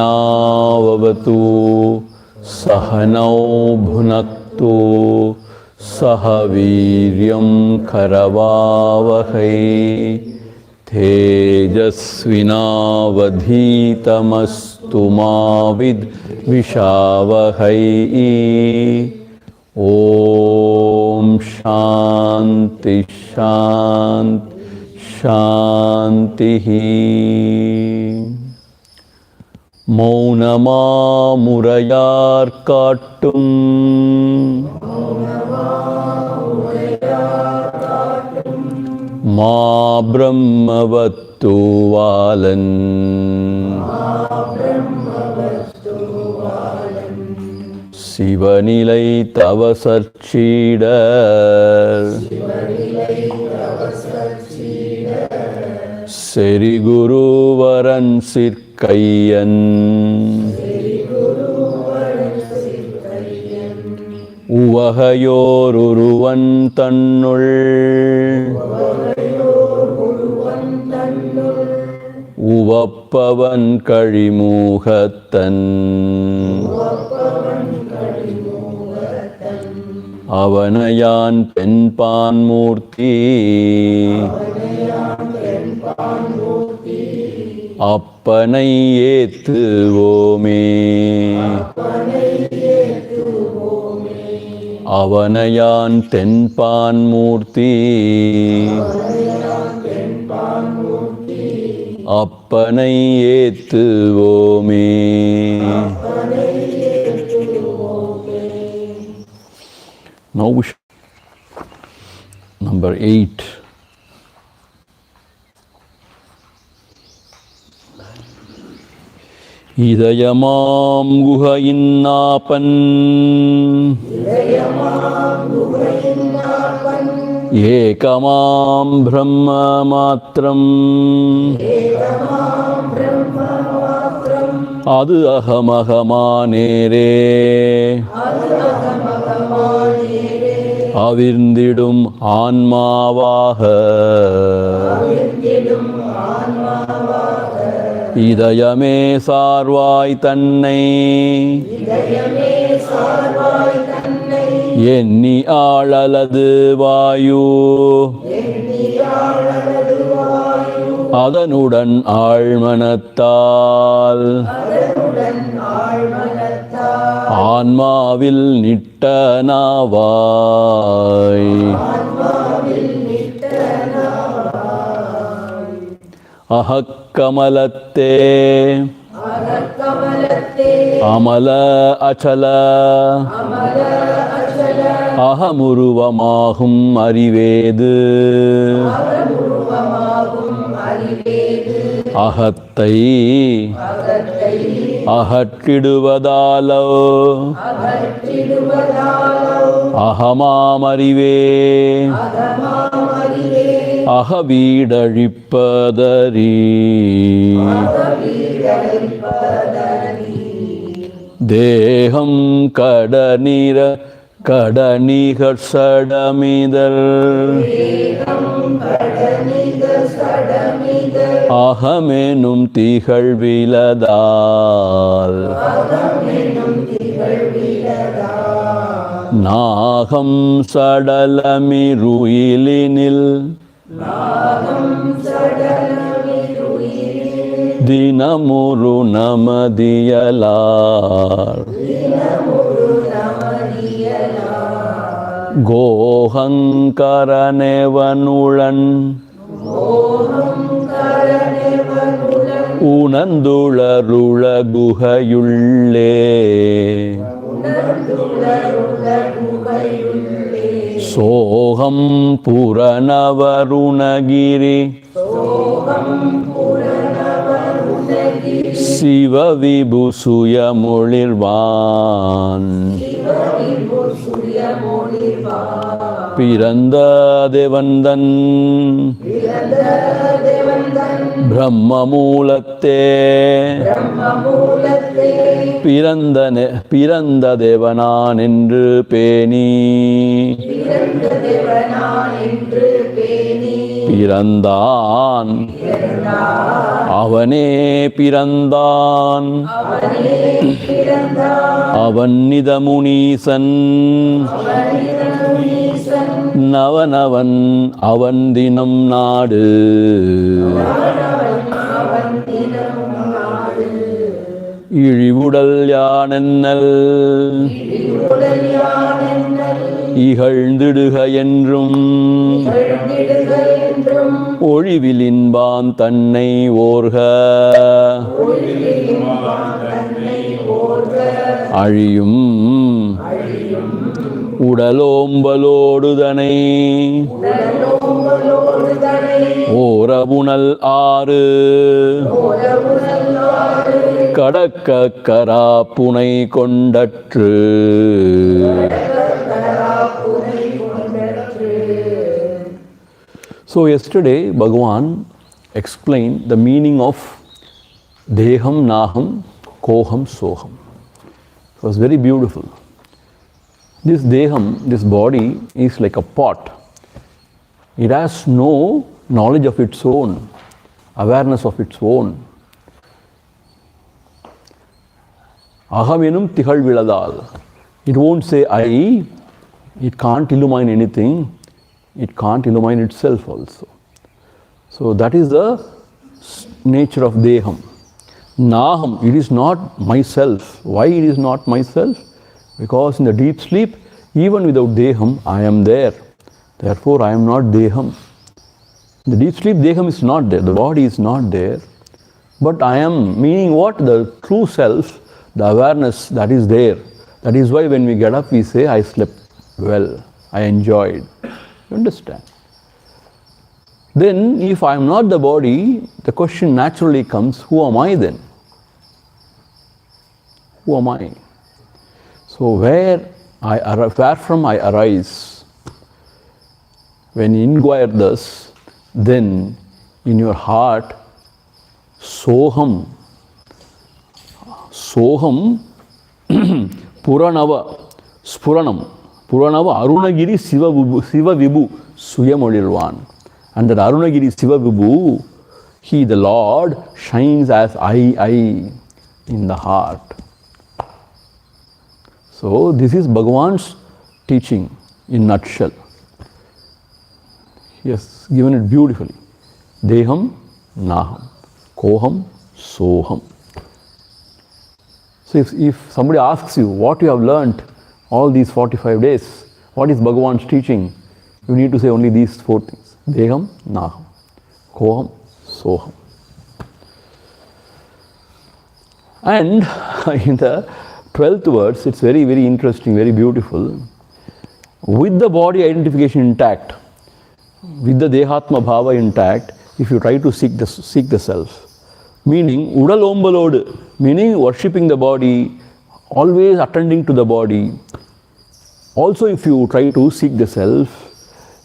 सहनाववतु सहनौ भुनक्तु सह वीर्यं करवावहै तेजस्विनावधीतमस्तु मा विद्विषावहै। ॐ शान्ति शान्ति शान्तिः। மௌனமாமுரையார் காட்டும் மா பிரம்மவத்துவாலன் சிவநிலை தவசற்சீடர் செரிகுருவரன் சிற்கையன் உவகையோருருவன் தன்னுள் உவப்பவன் கழிமூகத்தன் அவனையான் பெண்பான் மூர்த்தி அப்பனை ஏத்துவோமே அவனையான் தென்பான் மூர்த்தி அப்பனை ஏத்துவோமே. Now number 8. இதயமாம் குகையின்னாப்பன் ஏகமாம் பிரம்ம மாத்திரம் அது அகமகமானேரே அவிர்ந்திடும் ஆன்மாவாக இதயமே சார்வாய் தன்னை எண்ணி ஆளலது வாயு அதனுடன் ஆழ்மனத்தால் ஆன்மாவில் நிட்டனாவாய் அகக்கமலத்தே அமல அச்சல அகமுருவமாகும் அறிவேது அகத்தை அகற்றிடுவதாலோ அகமாமறிவே அகவீடழிப்பதறி தேகம் கடனிகர் சடமிதர் அகமெனும் திகழ்விலதால் நாகம் சடலமிருயிலினில் தினமுரு நமதியலார் கோஹங்கரனெவனுளன் உணர்ந்துளருள குகையுள்ளே Soham Puranavarunagiri Siva Vibhusuya Mulirvan Piranda Devandan Brahma Mulatte Piranda Devanan என்று பேணி பிறந்தான் அவனே பிறந்தான் அவன்னிதமுனீசன் நவனவன் அவன் தினம் நாடு இழிவுடல் யானென்னல் இகழ்ந்திடுக என்றும் ஒழிவிலின்பான் தன்னை ஓர்க அழியும் உடலோம்பலோடுதனை ஓரபுணல் ஆறு கடக்க கராப்புனை கொண்டற்று. So yesterday Bhagavan explained the meaning of Deham, Naham, Koham, Soham. It was very beautiful. This Deham, this body is like a pot. It has no knowledge of its own, awareness of its own. Ahavenum tihal viladal. It won't say I, it can't illumine anything, it can't illumine itself also. So that is the nature of Deham. Naham, it is not myself. Why it is not myself? Because in the deep sleep, even without Deham, I am there. Therefore, I am not Deham. In the deep sleep, Deham is not there. The body is not there. But I am, meaning what? The true self, the awareness that is there. That is why when we get up, we say, I slept well. I enjoyed. You understand? Then, if I am not the body, the question naturally comes, who am I then? Who am I? So where from I arise? When you inquire thus, then in your heart, Soham, Puranava, Spuranam, Puranava, Arunagiri Siva Vibhu, Suyamolirvan. And that Arunagiri Siva Vibhu, he, the Lord, shines as I in the heart. So this is Bhagavan's teaching in nutshell. He has given it beautifully. Deham, Naham, Koham, Soham. So if somebody asks you what you have learnt all these 45 days, what is Bhagavan's teaching? You need to say only these four things. Deham, Naham, Koham, Soham. And in the 12th verse, it's very, very interesting, very beautiful. With the body identification intact, with the Dehatma Bhava intact, if you try to seek the self, meaning Udalombalodu, meaning worshipping the body, always attending to the body. Also, if you try to seek the self,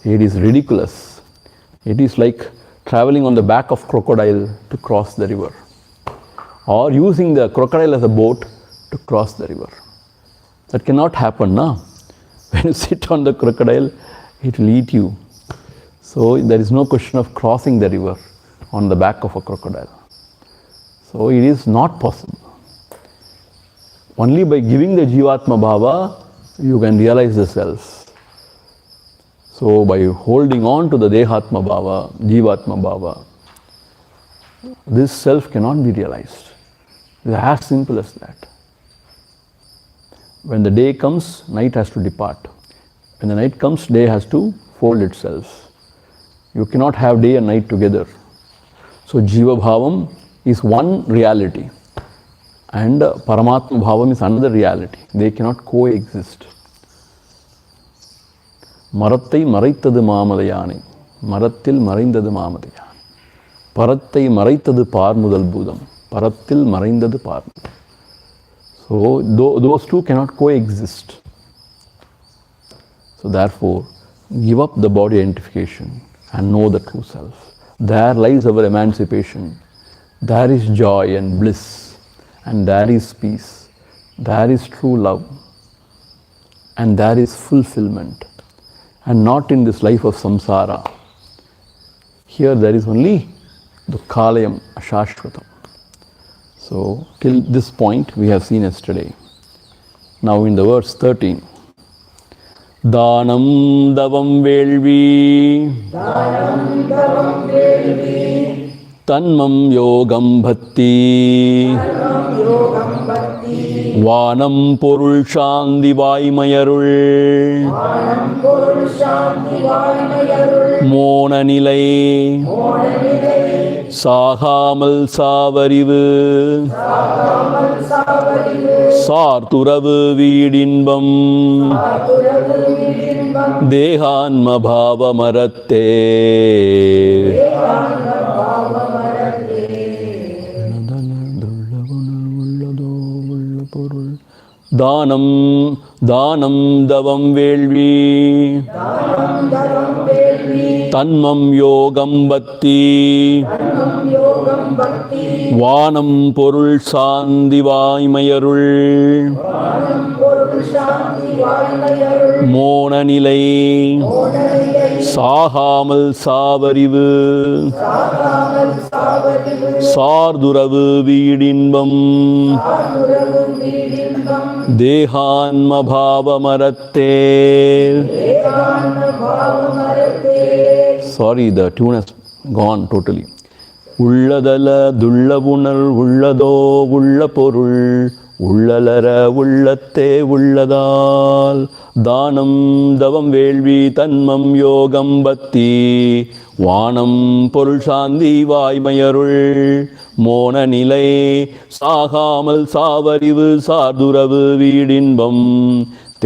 it is ridiculous. It is like traveling on the back of crocodile to cross the river, or using the crocodile as a boat to cross the river. That cannot happen, na? When you sit on the crocodile, it will eat you. So there is no question of crossing the river on the back of a crocodile. So it is not possible. Only by giving the Jivatma Bhava, you can realize the self. So by holding on to the Dehatma Bhava, Jivatma Bhava, this self cannot be realized. It is as simple as that. When the day comes, night has to depart. When the night comes, day has to fold itself. You cannot have day and night together. So Jiva Bhavam is one reality, and Paramatma Bhavam is another reality. They cannot coexist. மரத்தை மறைத்தது மாமலையானை, மரத்தில் மறைந்தது மாமலையானை. பரத்தை மறைத்தது பார்முதல் பூதம், பரத்தில் மறைந்தது பார்முதல். So those two cannot coexist. So therefore, give up the body identification and know the true self. There lies our emancipation. There is joy and bliss, and there is peace. There is true love, and there is fulfillment. And not in this life of samsara. Here there is only dukkhalayam, ashashvatam. So till this point we have seen yesterday. Now in the verse 13. Dhanam davam velvi, tanmam yogam bhatti, வானம் பொருள் சாந்தி வாய்மையருள், மோன நிலை சாகாமல் சாவறிவு, சார்துறவு வீடின்பம், தேகான்ம பாவமரத்தே. தானம் தானம் தவம் வேள்வி, தன்மம் யோகம் பக்தி, வானம் பொருள் சாந்தி வாய்மையருள், மோன நிலை சாகாமல் சாவறிவு, சார்துறவு வீடின்பம், தேகான்ம பாவமரத்தே. Sorry, the tune has gone totally. உள்ளதல துள்ளவுணர் உள்ளதோ உள்ள பொருள், உள்ளலர உள்ளத்தே உள்ளதால், தானம் தவம் வேள்வி தன்மம் யோகம் பக்தி, வானம் பொருள் சாந்தி வாய்மையருள், மோன நிலை சாகாமல் சாவறிவு, சார்துறவு வீடின்பம்,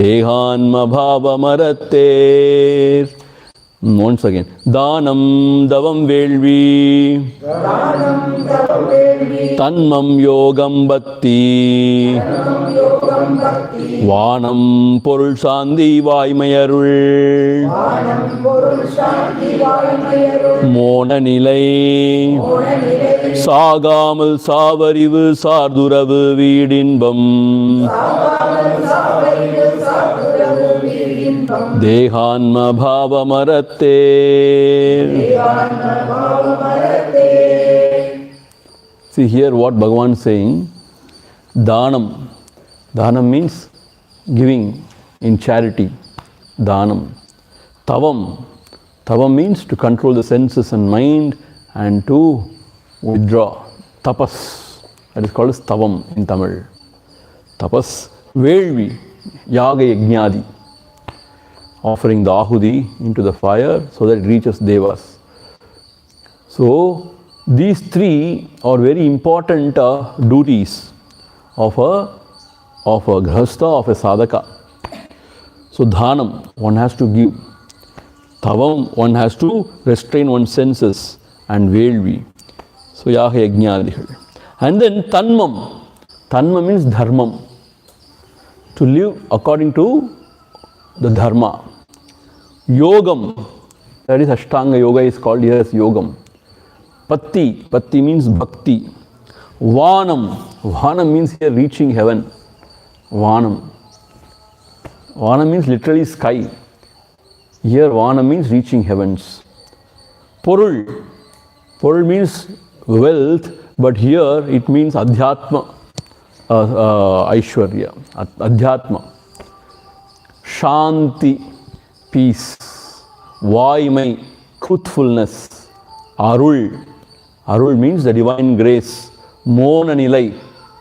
தேகான்ம பாவமரத்தேர். Once again. தானம் தவம் வேள்வி, தன்மம் யோகம் பக்தி, வானம் பொருள் சாந்தி வாய்மையருள், மோன நிலை சாகாமல் சாவறிவு, சார்துறவு வீடின்பம், தேகான்ம பாவமரத்தே. See here what Bhagavan is saying. Dhanam. Dhanam means giving in charity. Dhanam. Tavam. Tavam means to control the senses and mind and to withdraw. Tapas. That is called as tavam in Tamil. Tapas. Velvi. Yaga yajnadi. Offering the ahudi into the fire so that it reaches devas. So these three are very important duties of a grihastha, of a sadhaka. So dhanam, one has to give. Tavam, one has to restrain one's senses, and velvi. So yaha yajnadihal. And then tanmam. Tanmam means dharmam. To live according to the dharma. Yogam, that is Ashtanga Yoga is called here as Yogam. Patti, Patti means Bhakti. Vanam, Vanam means here reaching heaven. Vanam. Vanam means literally sky. Here Vanam means reaching heavens. Porul, Porul means wealth, but here it means Adhyatma, Aishwarya, Adhyatma. Shanti, peace. Vaimai, truthfulness. Arul, Arul means the divine grace. Mona nilai,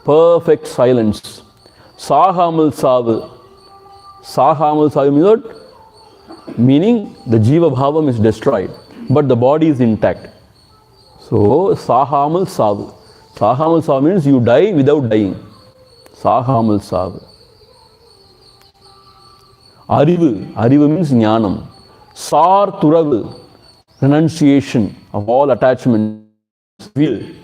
perfect silence. Sahamal savu. Sahamal savu means what? Meaning the jiva bhavam is destroyed, but the body is intact. So sahamal savu. Sahamal savu means you die without dying. Sahamal savu. Arivu, Arivu means jnanam, Sar Turavu, renunciation of all attachments. Veedu.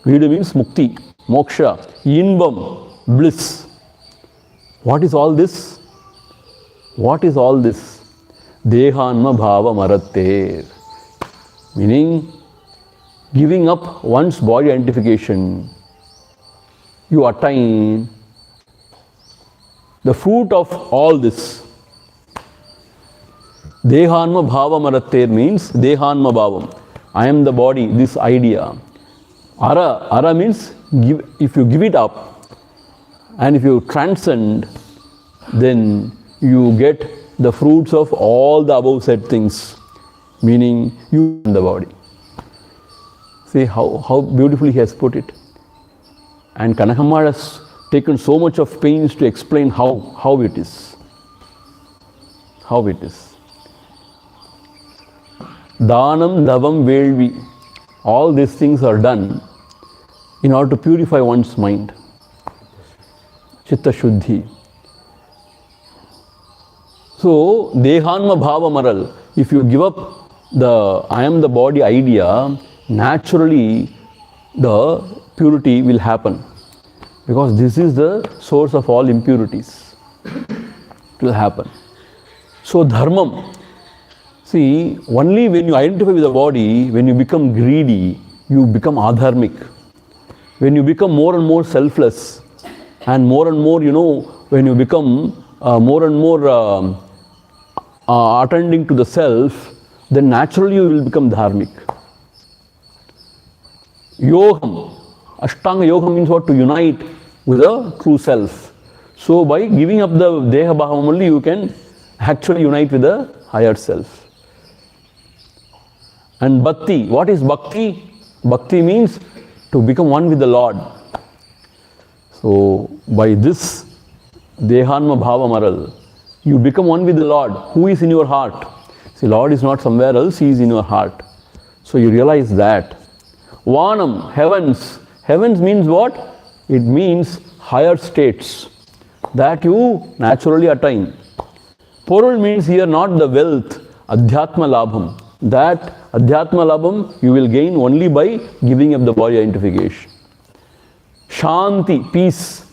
Veedu means mukti, moksha. Inbam, bliss. What is all this? What is all this? Dehanma bhava maratte. Meaning, giving up one's body identification, you attain the fruit of all this. Dehanma bhava maratte means Dehanma bhavam. I am the body, this idea. Ara means if you give it up and if you transcend, then you get the fruits of all the above said things, meaning you and the body. See how beautifully he has put it. And Kanakamma has taken so much of pains to explain how it is. How it is. Dhanam, Davam, Velvi. All these things are done in order to purify one's mind. Chitta Shuddhi. So, Dehanma Bhava Maral. If you give up the I am the body idea, naturally the purity will happen. Because this is the source of all impurities. It will happen. So, Dharmam. See, only when you identify with the body, when you become greedy, you become adharmic. When you become more and more selfless, and more, when you become more and more attending to the self, then naturally you will become dharmic. Yogam. Ashtanga Yoga means what? To unite with the true self. So by giving up the Deha Bhavam only, you can actually unite with the higher self. And Bhakti. What is Bhakti? Bhakti means to become one with the Lord. So by this Dehanma Bhava Maral, you become one with the Lord. Who is in your heart? See, Lord is not somewhere else, He is in your heart. So you realize that. Vanam, heavens. Heavens means what? It means higher states that you naturally attain. Porul means here not the wealth, Adhyatma Labham. That Adhyatma Labham you will gain only by giving up the body identification. Shanti, peace.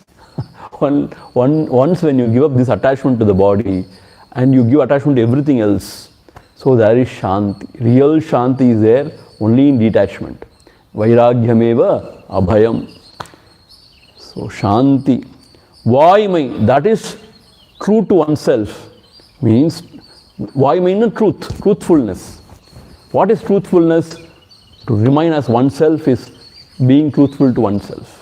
Once when you give up this attachment to the body and you give attachment to everything else, so there is Shanti. Real Shanti is there only in detachment. Vairagyameva abhayam. So Shanti. Vaimai, that is true to oneself. Means, Vaimai means truth, truthfulness. What is truthfulness? To remain as oneself is being truthful to oneself.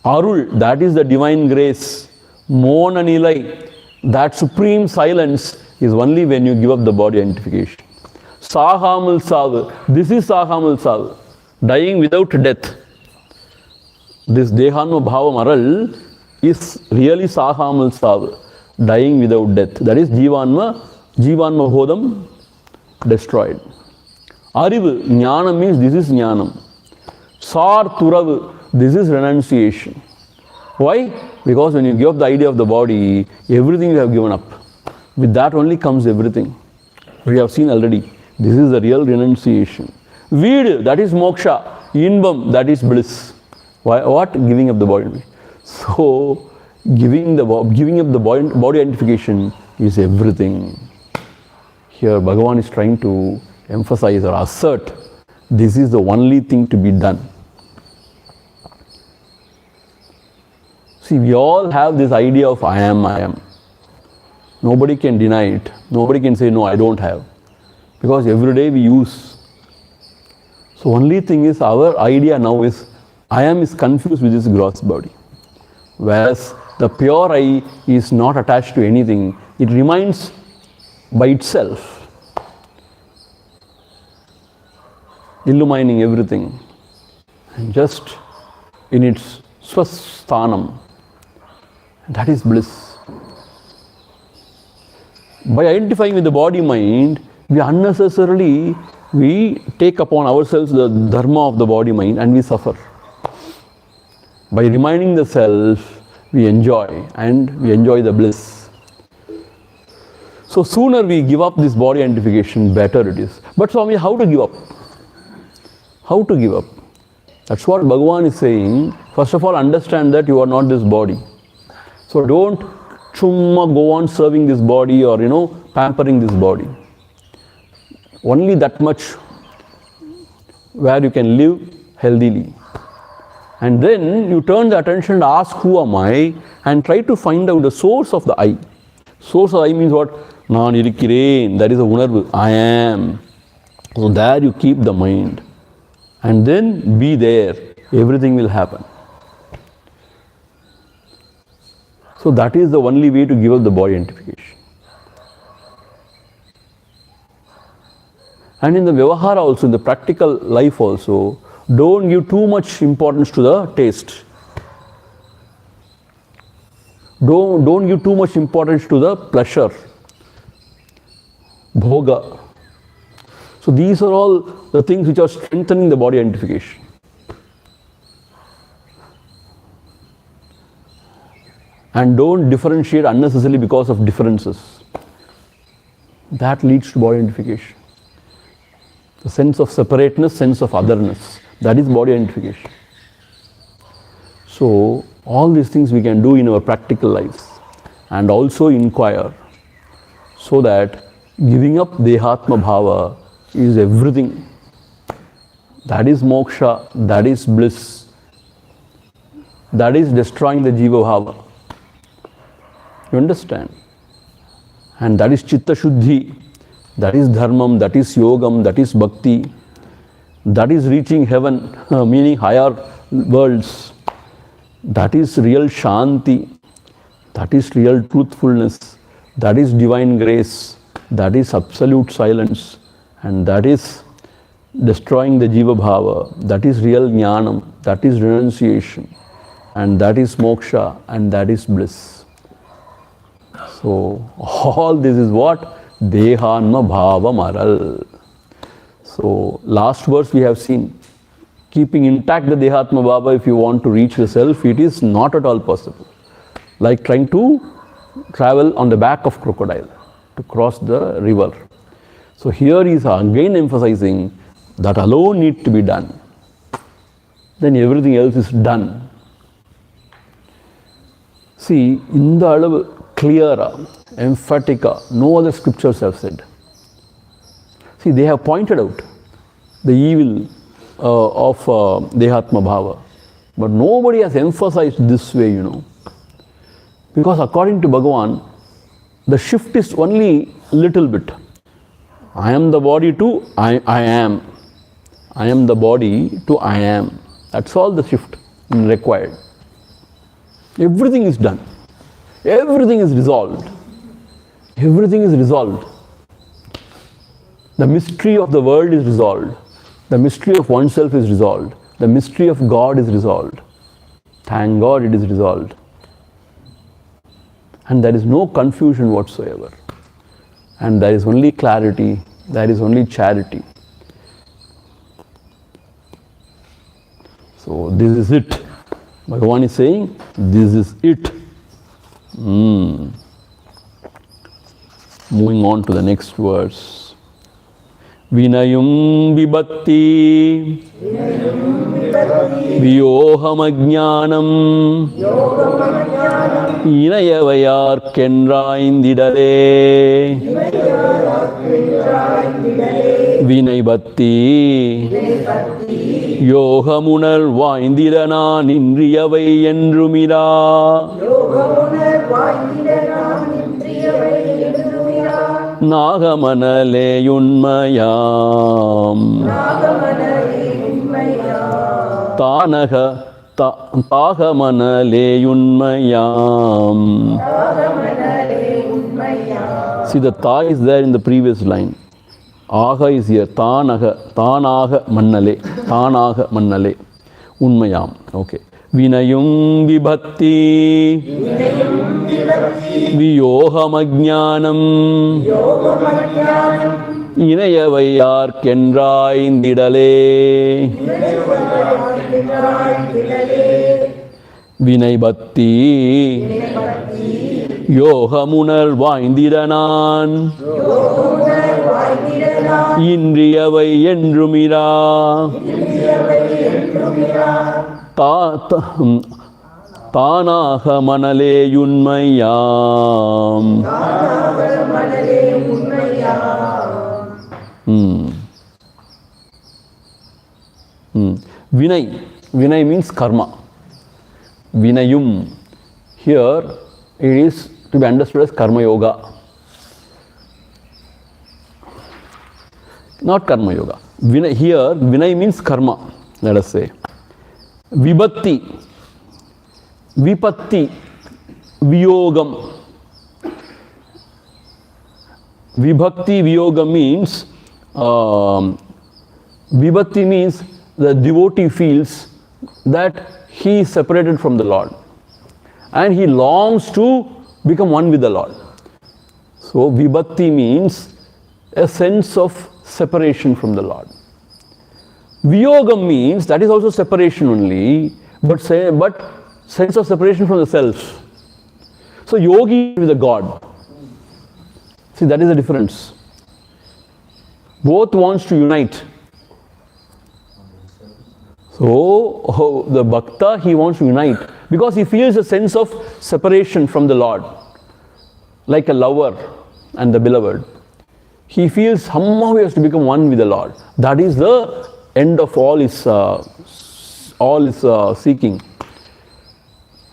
Arul, that is the divine grace. Mona Nilai, that supreme silence is only when you give up the body identification. Sahamul Sav, this is Sahamul Sav, dying without death. This Dehanma Bhava Maral is really Sahamul Sav, dying without death. That is Jivanma Hodam, destroyed. Arivu, Jnanam means this is Jnanam. Sar Turavu, this is renunciation. Why? Because when you give up the idea of the body, everything you have given up. With that only comes everything. We have seen already. This is the real renunciation. Veedu, that is moksha. Inbam, that is bliss. Why? What? Giving up the body. So, giving up the body identification is everything. Here Bhagavan is trying to emphasize or assert this is the only thing to be done. See, we all have this idea of I am. Nobody can deny it. Nobody can say, no, I don't have. Because every day we use. So only thing is, our idea now is, I am is confused with this gross body. Whereas the pure I is not attached to anything. It remains by itself, illumining everything, and just in its swasthanam. That is bliss. By identifying with the body mind, we unnecessarily take upon ourselves the dharma of the body mind and we suffer. By reminding the self, we enjoy the bliss. So sooner we give up this body identification, better it is. But Swami, how to give up? How to give up? That's what Bhagavan is saying. First of all, understand that you are not this body. So don't chumma go on serving this body or, pampering this body. Only that much where you can live healthily. And then you turn the attention and ask, who am I? And try to find out the source of the I. Source of I means what? Naan irikkiren. That is a unarvu. I am. So there you keep the mind. And then be there. Everything will happen. So that is the only way to give up the body identification. And in the Vyavahara also, in the practical life also, don't give too much importance to the taste. Don't give too much importance to the pleasure. Bhoga. So these are all the things which are strengthening the body identification. And don't differentiate unnecessarily because of differences. That leads to body identification. The sense of separateness, sense of otherness. That is body identification. So all these things we can do in our practical lives and also inquire, so that giving up Dehatma Bhava is everything. That is moksha, that is bliss, that is destroying the Jiva Bhava. You understand? And that is Chitta Shuddhi, that is Dharmam, that is Yogam, that is Bhakti, that is reaching heaven, meaning higher worlds. That is real Shanti, that is real truthfulness, that is divine grace, that is absolute silence, and that is destroying the Jiva Bhava, that is real Jnanam, that is renunciation, and that is moksha, and that is bliss. So all this is what? Dehanma Bhava Maral. So last verse we have seen. Keeping intact the Dehatma Bhava, if you want to reach the self, it is not at all possible. Like trying to travel on the back of crocodile to cross the river. So here he is again emphasizing that alone need to be done. Then everything else is done. See, in the alavu clearer, emphatica, no other scriptures have said. See, they have pointed out the evil of Dehatma Bhava. But nobody has emphasized this way, Because according to Bhagavan, the shift is only little bit. I am the body to I am. I am the body to I am. That's all the shift required. Everything is done. Everything is resolved. Everything is resolved. The mystery of the world is resolved. The mystery of oneself is resolved. The mystery of God is resolved. Thank God it is resolved. And there is no confusion whatsoever. And there is only clarity. There is only charity. So this is it. Bhagavan is saying, this is it. Moving on to the next verse. Vinayum vibhatti Vyoham ajnanam Inayavayar kenraindidale Vinaybhatti Yohamunar vaindidana nindriyavai endrumira Nagamanale yunmayam Tagamanale yunmayam. See, the ta is there in the previous line. Aga is here. Tanaga mannale. Tanaga mannale. Unmayam. Okay. Vinayum vibhatti Vyoham ajnanam Inayavayar kenraindidale Vinaybhatti யோகமுனர் வாய்ந்திடனான் இன்றியவை என்றுமிரா தானாக மணலேயுண்மையாம். Vinay. Vinay means karma. Vinayum. Here it is to be understood as karma yoga. Not karma yoga. Vinay, here Vinay means karma, let us say. Vibhatti, Vipatti, Viyogam. Vibhakti Viyogam means Vibhakti means the devotee feels that he is separated from the Lord and he longs to become one with the Lord. So Vibhakti means a sense of separation from the Lord. Viyogam means that is also separation only, but sense of separation from the self. So yogi with the God. See, that is the difference. Both wants to unite. So the bhakta, he wants to unite because he feels a sense of separation from the Lord, like a lover and the beloved. He feels somehow he has to become one with the Lord. That is the end of all his seeking.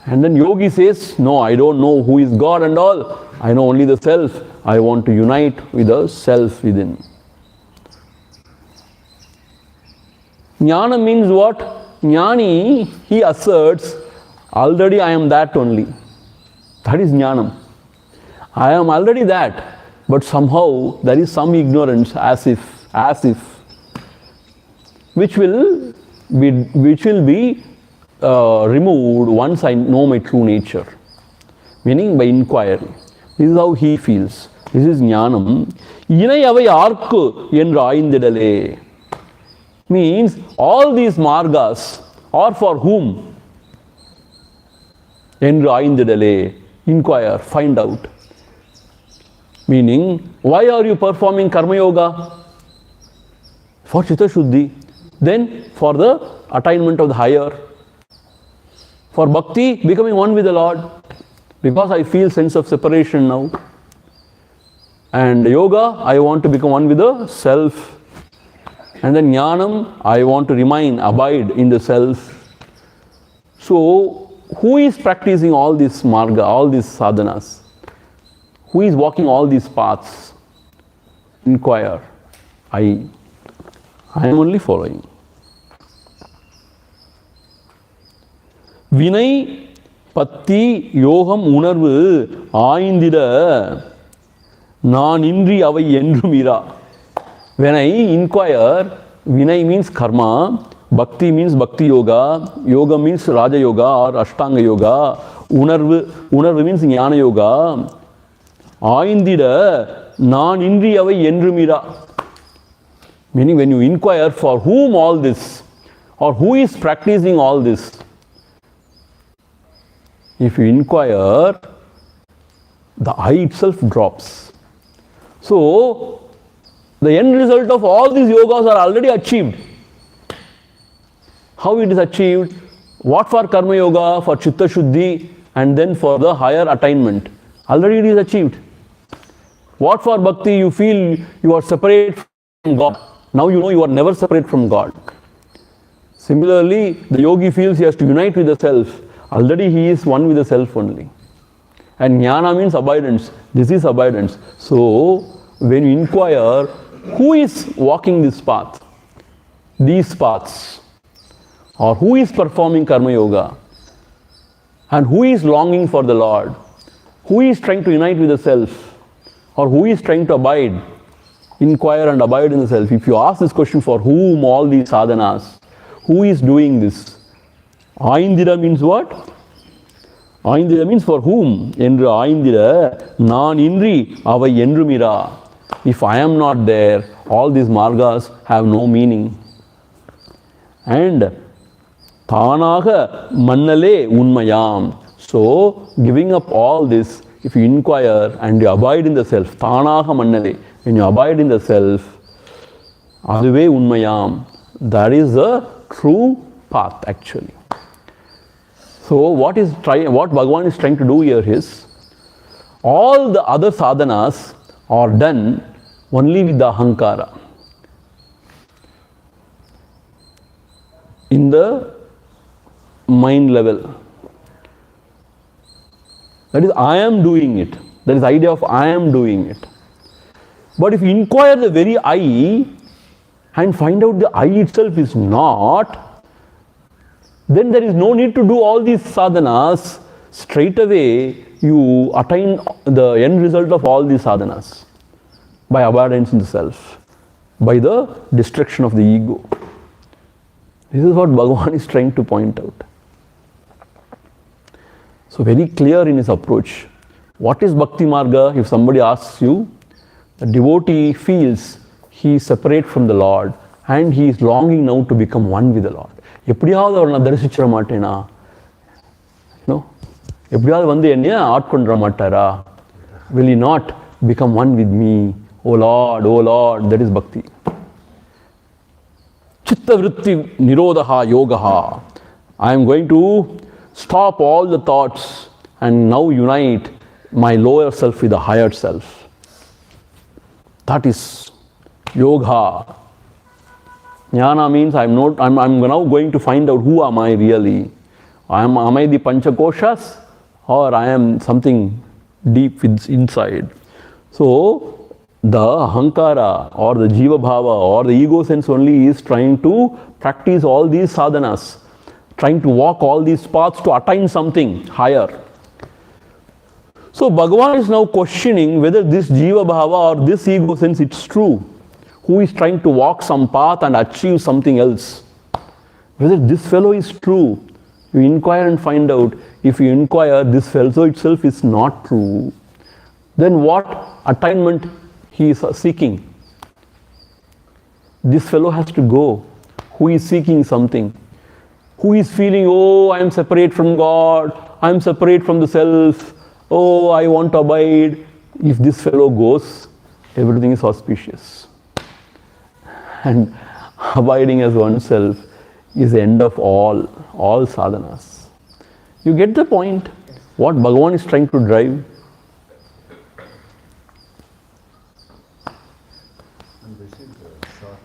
And then yogi says, no, I don't know who is God and all. I know only the self. I want to unite with the self within. Jnana means what? Jnani, he asserts, already I am that only. That is Jnanam. I am already that, but somehow there is some ignorance as if, which will be removed once I know my true nature. Meaning by inquiry. This is how he feels. This is Jnanam. Inai avai arku endru aayindidale. Means all these margas are for whom? Endru aayindidale. Inquire, find out. Meaning, why are you performing karma yoga? For chitta shuddhi. Then for the attainment of the higher. For bhakti, becoming one with the Lord. Because I feel sense of separation now. And yoga, I want to become one with the self. And then jnanam, I want to remain, abide in the self. So, who is practicing all this marga, all these sadhanas? Who is walking all these paths? Inquire. I am only following. Vinay பத்தி யோகம் உணர்வு ஆய்ந்திட நான் இன்றி அவை என்றும் இரா. When I inquire, Vinay means karma, Bhakti means Bhakti yoga, Yoga means Raja yoga or Ashtanga yoga, Unarvu means Jnana yoga. ஆய்ந்திட நான் இன்றி அவை என்றும் இரா. Meaning when you inquire for whom all this or who is practicing all this, if you inquire, the I itself drops. So, the end result of all these yogas are already achieved. How it is achieved? What for karma yoga, for chitta shuddhi, and then for the higher attainment? Already it is achieved. What for bhakti? You feel you are separate from God. Now you know you are never separate from God. Similarly, the yogi feels he has to unite with the self. Already he is one with the self only. And jnana means abidance. This is abidance. So, when you inquire, who is walking this path? These paths. Or who is performing karma yoga? And who is longing for the Lord? Who is trying to unite with the self? Or who is trying to abide? Inquire and abide in the self. If you ask this question, for whom all these sadhanas? Who is doing this? Aindira means what? Aindira means for whom? Endru aindira, naan indri avai endrumira. If I am not there, all these margas have no meaning. And தானாக மன்னலே உண்மையாம். So, giving up all this if you inquire and you abide in the self, Tanaha Mannale, when you abide in the self, Aduve Unmayam, that is the true path actually. So what Bhagavan is trying to do here is, all the other sadhanas are done only with the ahankara. In the mind level. That is, I am doing it. That is the idea of I am doing it. But if you inquire the very I and find out the I itself is not, then there is no need to do all these sadhanas. Straight away you attain the end result of all these sadhanas by abidance in the self, by the destruction of the ego. This is what Bhagavan is trying to point out. So very clear in his approach. What is Bhakti Marga? If somebody asks you, the devotee feels he is separate from the Lord and he is longing now to become one with the Lord. எப்படியாவது அவர் நான் தரிசிச்சிட மாட்டேனா? No? எப்படியாவது வந்து என்னைய ஆட்கொண்ட மாட்டாரா? Will he not become one with me? Oh Lord, that is bhakti. Chitta vritti nirodha yogaha. I am going to stop all the thoughts and now unite my lower self with the higher self. That is yoga. Jnana means I'm now going to find out who am I really. Am I the panchakoshas or I am something deep inside. So the ahankara or the jiva bhava or the ego sense only is trying to practice all these sadhanas, trying to walk all these paths to attain something higher. So Bhagavan is now questioning whether this jiva bhava or this ego sense it's true. Who is trying to walk some path and achieve something else. Whether this fellow is true. You inquire and find out. If you inquire, this fellow itself is not true. Then what attainment he is seeking? This fellow has to go. Who is seeking something? Who is feeling, oh, I am separate from God, I am separate from the self, oh, I want to abide. If this fellow goes, everything is auspicious. And abiding as oneself is the end of all sadhanas. You get the point? What Bhagavan is trying to drive? And this is the short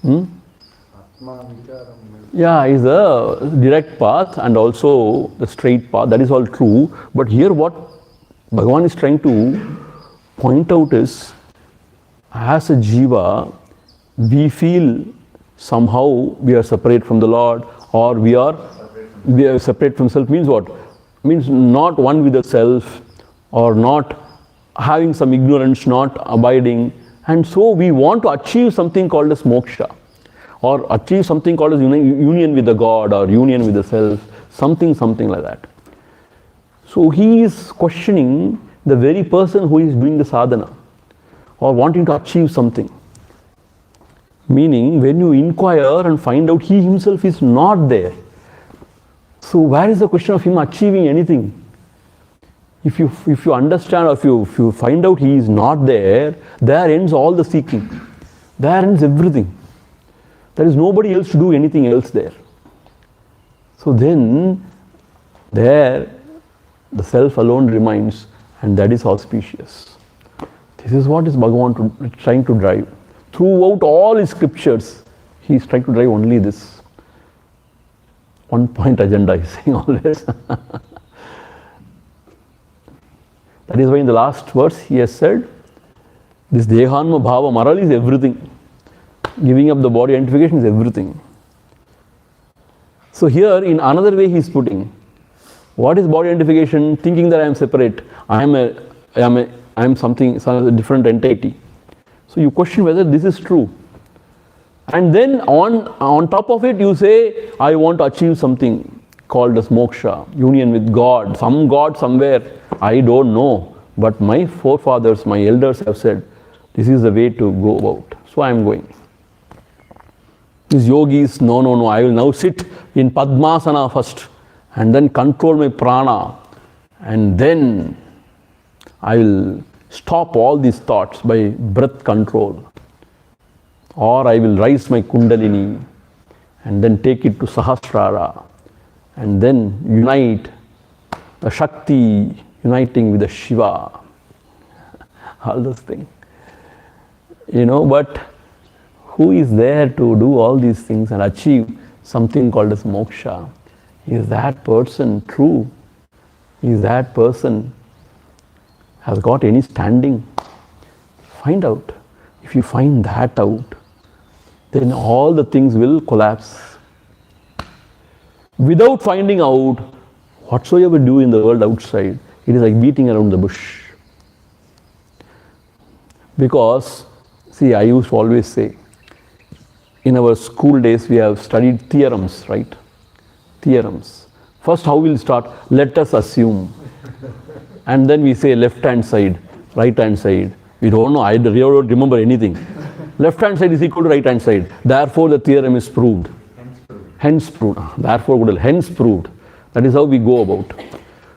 Atma vicharam. Yeah, is a direct path and also the straight path. That is all true. But here what Bhagavan is trying to point out is, as a jiva, we feel somehow we are separate from the Lord, or we are separate from self. Means what? Means not one with the self, or not having some ignorance, not abiding. And so we want to achieve something called as moksha, or achieve something called as union with the God, or union with the self, something like that. So he is questioning the very person who is doing the sadhana, or wanting to achieve something. Meaning, when you inquire and find out he himself is not there, so where is the question of him achieving anything? If you understand, or if you find out he is not there, there ends all the seeking. There ends everything. There is nobody else to do anything else there. So then, there the self alone remains, and that is auspicious. This is what is Bhagavan trying to drive. Throughout all his scriptures, he is trying to drive only this. One point agenda, he is saying always. That is why in the last verse he has said, this dehanma bhava maral is everything. Giving up the body identification is everything. So here in another way he is putting, what is body identification? Thinking that I am separate. I am something, some different entity. So you question whether this is true. And then on top of it you say, I want to achieve something called as moksha, union with God, some God somewhere, I don't know. But my forefathers, my elders have said, this is the way to go about. So I am going. These yogis, no, I will now sit in Padmasana first and then control my prana and then I will stop all these thoughts by breath control. Or I will raise my Kundalini and then take it to Sahasrara and then unite the Shakti uniting with the Shiva. All those things. But who is there to do all these things and achieve something called as moksha? Is that person true? Is that person has got any standing? Find out. If you find that out, then all the things will collapse. Without finding out, whatsoever you do in the world outside, it is like beating around the bush. Because, see, I used to always say, in our school days we have studied theorems, right? Theorems. First, how we'll start? Let us assume. And then we say left hand side, right hand side. We don't know, I really don't remember anything. Left hand side is equal to right hand side. Therefore, the theorem is proved. Hence proved. Therefore, hence proved. That is how we go about.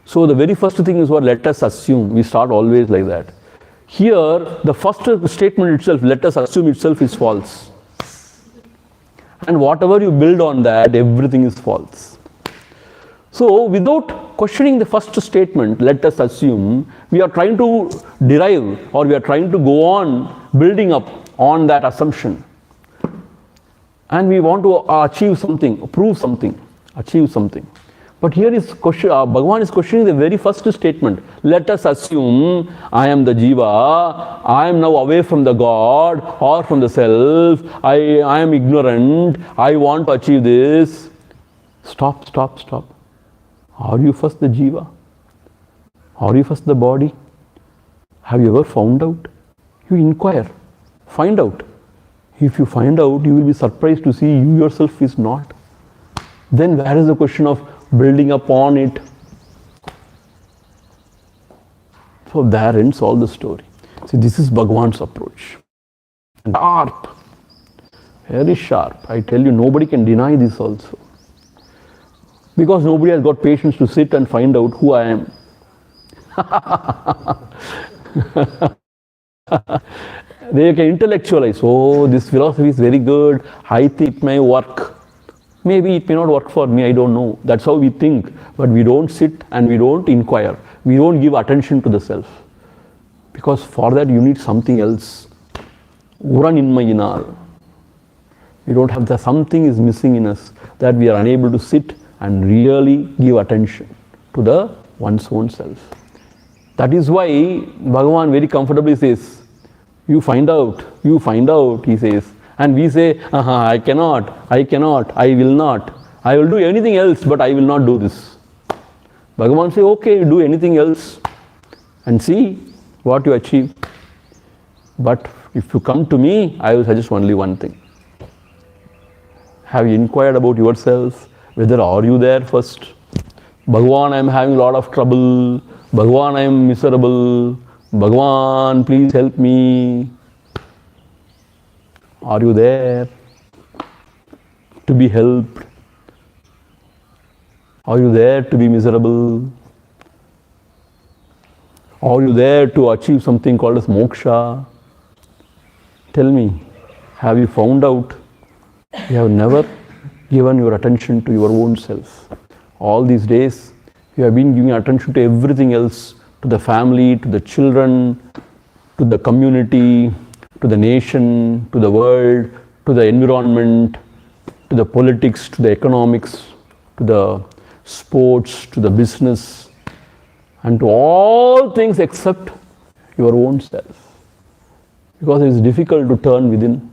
So, the very first thing is what? Let us assume. We start always like that. Here, the first statement itself, let us assume itself, is false. And whatever you build on that, everything is false. So, without questioning the first statement, let us assume, we are trying to derive or we are trying to go on building up on that assumption. And we want to achieve something, prove something, achieve something. But here is Bhagavan is questioning the very first statement. Let us assume I am the Jiva, I am now away from the God or from the self, I am ignorant, I want to achieve this. Stop. Are you first the Jiva? Are you first the body? Have you ever found out? You inquire, find out. If you find out, you will be surprised to see you yourself is not. Then where is the question of building upon it? So there ends all the story. See, this is Bhagavan's approach. Sharp, very sharp. I tell you, nobody can deny this also. Because nobody has got patience to sit and find out who I am. They can intellectualize, oh, this philosophy is very good, I think it may work. Maybe it may not work for me, I don't know. That's how we think. But we don't sit and we don't inquire. We don't give attention to the self. Because for that you need something else. Uran inmayinal. We don't have that, something is missing in us that we are unable to sit and really give attention to the one's own self. That is why Bhagavan very comfortably says, you find out, he says. And we say, I cannot, I will not. I will do anything else, but I will not do this. Bhagavan says, okay, do anything else and see what you achieve. But if you come to me, I will suggest only one thing. Have you inquired about yourself? Whether are you there first? Bhagavan, I am having a lot of trouble. Bhagavan, I am miserable. Bhagavan, please help me. Are you there to be helped? Are you there to be miserable? Are you there to achieve something called as moksha? Tell me, have you found out? You have never given your attention to your own self. All these days, you have been giving attention to everything else, to the family, to the children, to the community, to the nation, to the world, to the environment, to the politics, to the economics, to the sports, to the business, and to all things except your own self. Because it is difficult to turn within.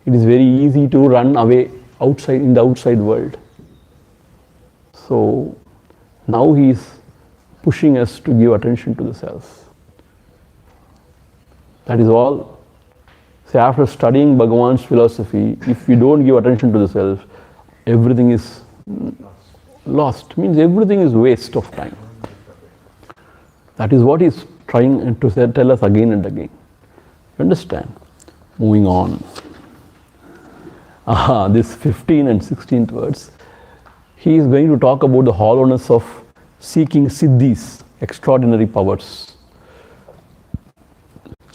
It is very easy to run away outside in the outside world. So now he is pushing us to give attention to the self. That is all. So after studying Bhagavan's philosophy, if we don't give attention to the self, everything is lost. Means everything is waste of time. That is what he is trying to tell us again and again. Understand? Moving on. This 15th and 16th words, he is going to talk about the hollowness of seeking siddhis, extraordinary powers.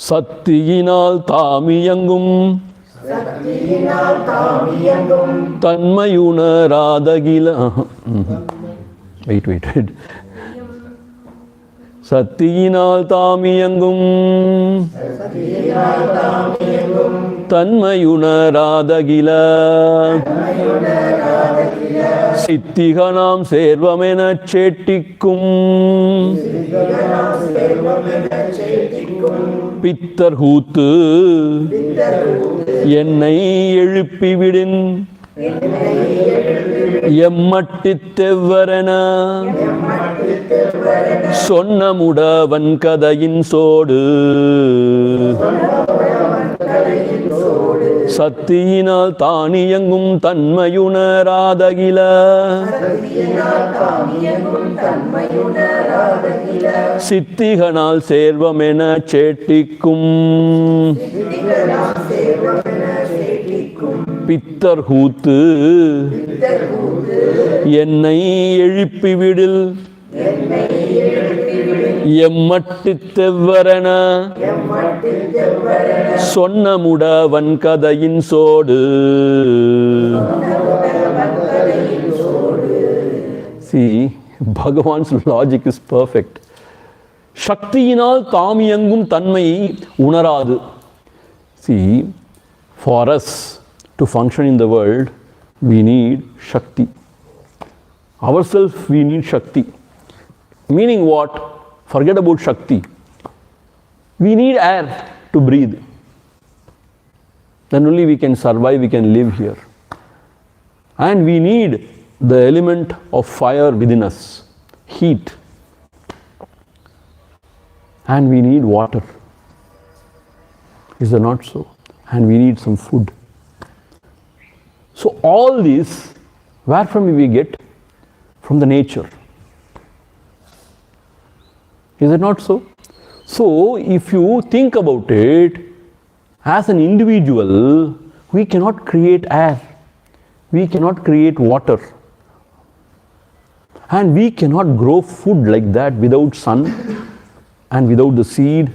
சத்தியினால் தாமியங்கும் தன்மையுணராதகில wait சத்தியினால் தாமியங்கும் தன்மையுணராதகில சித்திகனாம் சேர்வமெனச் சேட்டிக்கும் பித்தர் கூத்து என்னை எழுப்பிவிடின் எம்மட்டித்தெவ்வரென சொன்னமுடவன் கதையின் சோடு சத்தியினால் தானியங்கும் தன்மையுணராதகில சித்திகனால் சேர்வமென சேட்டிக்கும் பித்தர் கூத்து என்னை எழுப்பிவிடில் எம்மட்டித்தெவ்வரென சொன்னமுடவன் கதையின் சோடு. See, Bhagavan's logic is perfect. சக்தியினால் தாமியங்கும் தன்மையை உணராது. See, for us to function in the world, we need Shakti. Ourselves, we need Shakti. Meaning what? Forget about Shakti. We need air to breathe. Then only we can survive, we can live here. And we need the element of fire within us, heat. And we need water. Is that not so? And we need some food. So all this, where from we get? From the nature. Is it not so? So, if you think about it, as an individual, we cannot create air, we cannot create water, and we cannot grow food like that without sun, and without the seed,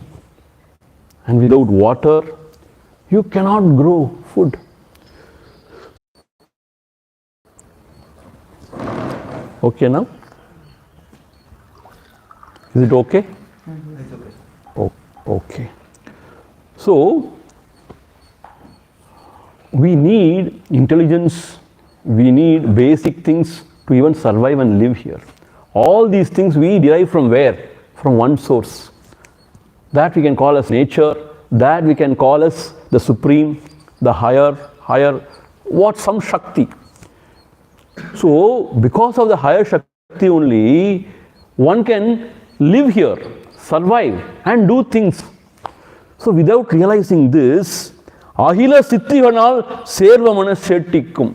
and without water. You cannot grow food. Okay now? Is it okay? It's okay. Oh, okay. So, we need intelligence, we need basic things to even survive and live here. All these things we derive from where? From one source. That we can call as nature, that we can call as the supreme, the higher, what? Some Shakti. So, because of the higher Shakti only, one can live here, survive and do things. So without realizing this, Ahila Siddhiganal Servamana Settikkum.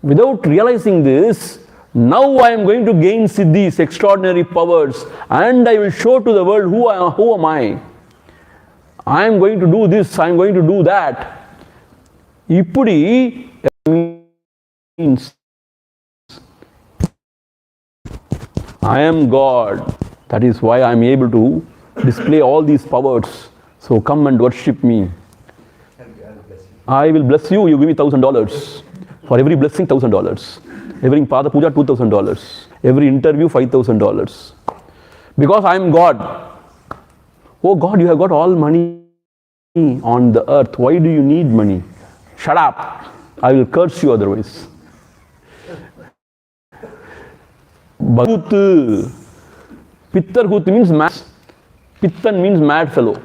Without realizing this, now I am going to gain siddhis, extraordinary powers, and I will show to the world who am I. I am going to do this, I am going to do that. Ippudi means I am God. That is why I am able to display all these powers. So come and worship me. I will bless you, you give me $1,000. For every blessing, $1,000. Every Pada Puja, $2,000. Every interview, $5,000. Because I am God. Oh God, you have got all money on the earth. Why do you need money? Shut up. I will curse you otherwise. Bhagavut. Pittar Kut means mad. Pittan means mad fellow.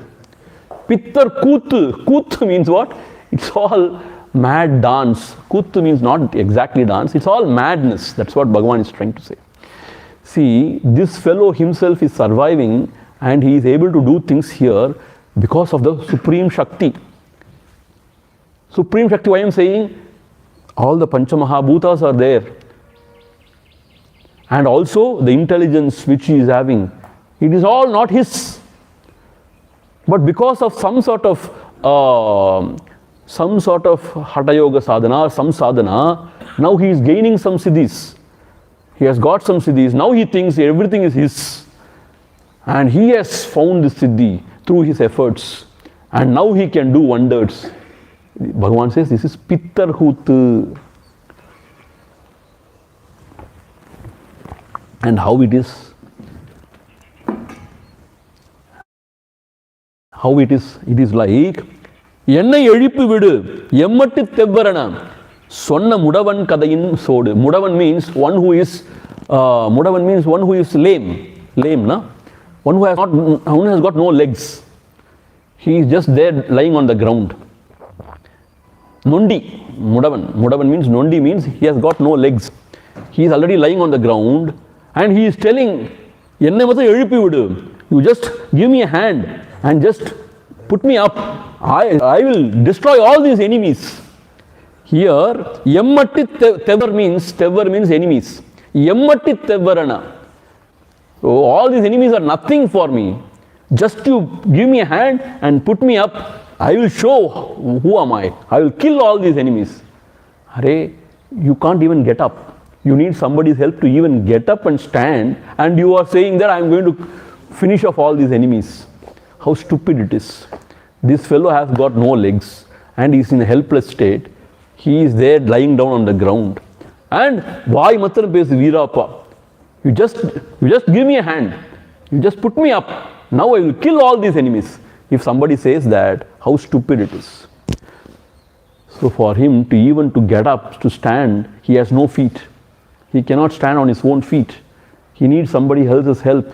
Pittar Kut. Kut means what? It's all mad dance. Kut means not exactly dance. It's all madness. That's what Bhagavan is trying to say. See, this fellow himself is surviving and he is able to do things here because of the Supreme Shakti. Supreme Shakti, why I am saying? All the Panchamahabhutas are there. And also the intelligence which he is having. It is all not his. But because of some sort of Hatha Yoga sadhana or some sadhana, now he is gaining some siddhis. He has got some siddhis. Now he thinks everything is his. And he has found the siddhi. through his efforts. And now he can do wonders. Bhagavan says this is Pittarhut. And how it is? How it is? It is like என்னை எழுப்பி விடு எம்மட்டு தெவ்வரண சொன்ன முடவன் கதையின் சோடு. Mudavan means one who is lame. Lame, na? One who has got no legs. He is just there lying on the ground. Nondi, Mudavan. Mudavan means Nondi means he has got no legs. He is already lying on the ground and he is telling, என்னை மட்டும் எழுப்பி விடு. You just give me a hand and just put me up. I will destroy all these enemies. Here, Yemmatti Tevar means enemies. Yemmatti Tevarana. So all these enemies are nothing for me. Just to give me a hand and put me up, I will show who am I. I will kill all these enemies. Hare, you can't even get up. You need somebody's help to even get up and stand, and you are saying that I am going to finish off all these enemies. How stupid it is. This fellow has got no legs and he is in a helpless state. He is there lying down on the ground. And why matram pes Veerappa? You just give me a hand. You just put me up. Now I will kill all these enemies. If somebody says that, how stupid it is. So for him to get up, to stand, he has no feet. He cannot stand on his own feet. He needs somebody else's help.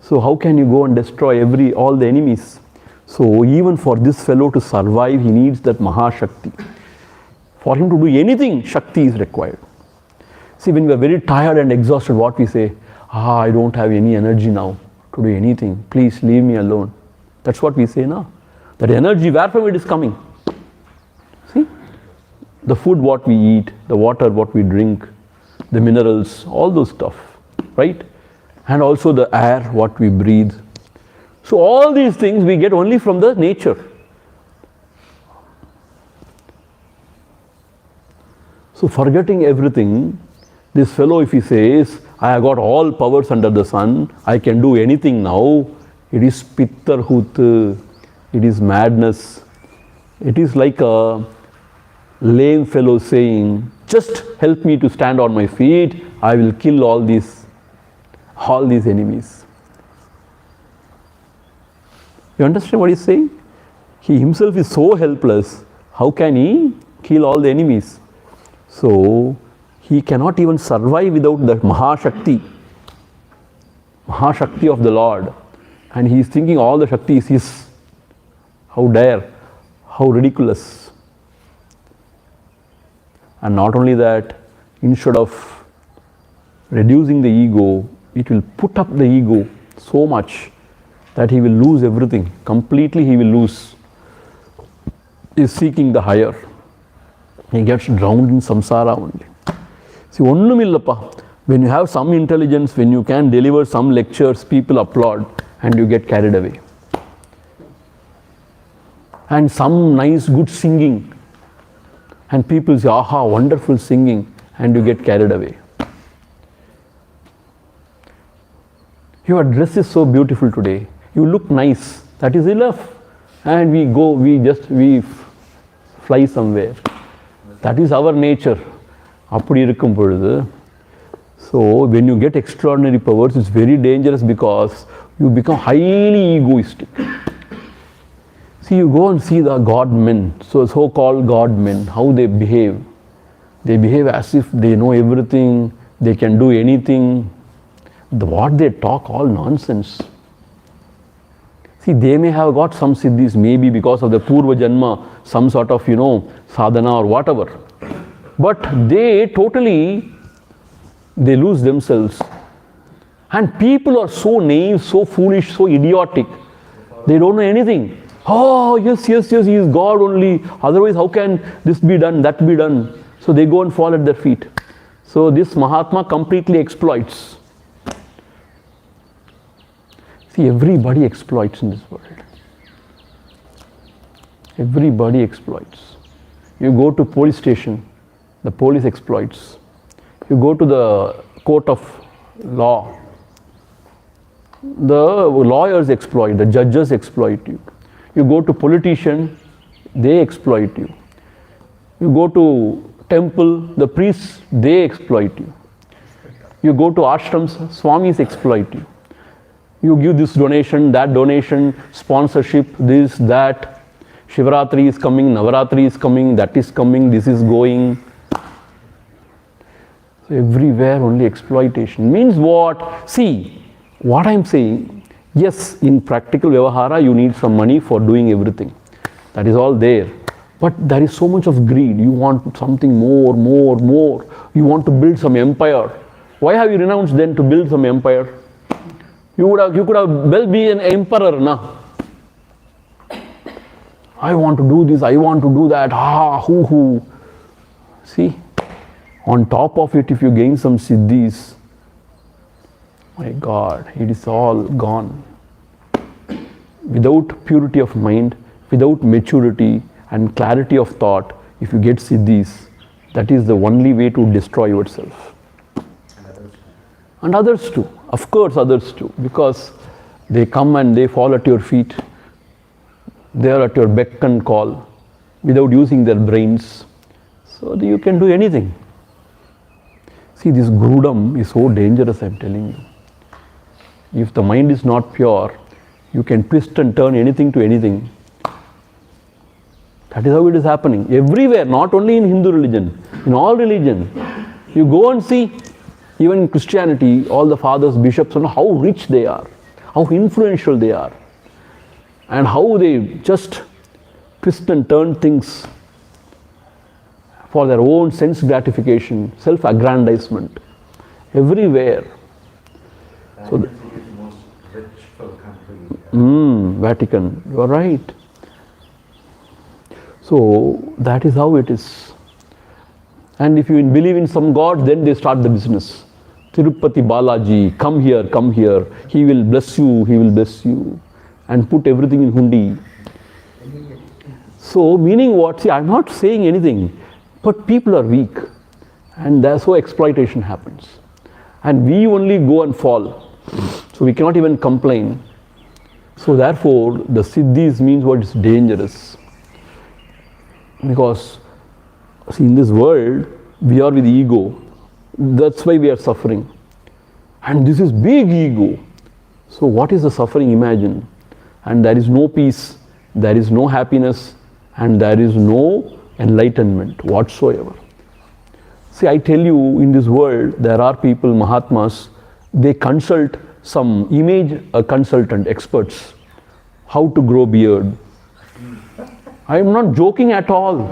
So how can you go and destroy all the enemies? So even for this fellow to survive, he needs that Mahashakti. For him to do anything, Shakti is required. See, when we are very tired and exhausted, what we say, I don't have any energy now to do anything. Please leave me alone. That's what we say now. That energy, where from it is coming? See? The food what we eat, the water what we drink, the minerals, all those stuff, right? And also the air what we breathe. So all these things we get only from the nature. So forgetting everything, this fellow, if he says, I have got all powers under the sun, I can do anything now, it is Pittarhut, it is madness. It is like a lame fellow saying, just help me to stand on my feet, I will kill all these enemies. You understand what he's saying? He himself is so helpless, how can he kill all the enemies? So, he cannot even survive without that Mahashakti of the Lord. And he is thinking all the Shakti is his. How dare, how ridiculous. And not only that, instead of reducing the ego, it will put up the ego so much that he will lose everything. Completely he will lose. He is seeking the higher. He gets drowned in samsara only. See, onnumillappa. When you have some intelligence, when you can deliver some lectures, people applaud and you get carried away. And some nice good singing, and people say, aha, wonderful singing, and you get carried away. Your dress is so beautiful today. You look nice. That is enough. And we fly somewhere. That is our nature. அப்படி இருக்கும் பொழுது, so when you get extraordinary powers, it's very dangerous because you become highly egoistic. See, you go and see the God men, so-called God men, how they behave. They behave as if they know everything, they can do anything. What they talk, all nonsense. See, they may have got some siddhis, maybe because of the Purva Janma, some sort of, sadhana or whatever. But they lose themselves. And people are so naive, so foolish, so idiotic. They don't know anything. Oh, yes, he is God only. Otherwise, how can this be done, that be done? So they go and fall at their feet. So this Mahatma completely exploits. See, everybody exploits in this world. Everybody exploits. You go to police station, the police exploits. You go to the court of law, The lawyers exploit, the judges exploit you. You go to politician, they exploit you. You go to temple, the priests, they exploit you. You go to ashrams, swamis exploit you. You give this donation, that donation, sponsorship, this, that. Shivratri is coming, Navaratri is coming, that is coming, this is going. So everywhere only exploitation. Means what? See, what I am saying, yes, in practical Vyavahara, you need some money for doing everything. That is all there. But there is so much of greed. You want something more, more, more. You want to build some empire. Why have you renounced then to build some empire? You could have well be an emperor, na? I want to do this, I want to do that. Hoo. See, on top of it, if you gain some siddhis, my God, it is all gone. Without purity of mind, without maturity and clarity of thought, if you get siddhis, that is the only way to destroy yourself. And others too. Of course, others too. Because they come and they fall at your feet. They are at your beck and call without using their brains. So you can do anything. See, this grudam is so dangerous, I am telling you. If the mind is not pure, you can twist and turn anything to anything. That is how it is happening. Everywhere, not only in Hindu religion, in all religion. You go and see, even in Christianity, all the fathers, bishops, how rich they are, how influential they are, and how they just twist and turn things for their own sense gratification, self-aggrandizement, everywhere. So the most rich country. Vatican, you are right. So that is how it is. And if you believe in some god, then they start the business. Tirupati Balaji, come here, he will bless you, and put everything in hundi. So, meaning what? See, I am not saying anything, but people are weak, and that's how exploitation happens. And we only go and fall, so we cannot even complain. So, therefore, the siddhis means what is dangerous. Because, see, in this world, we are with ego. That's why we are suffering. And this is big ego. So what is the suffering? Imagine. And there is no peace, there is no happiness, and there is no enlightenment whatsoever. See, I tell you, in this world, there are people, Mahatmas, they consult some image consultant, experts, how to grow beard. I am not joking at all.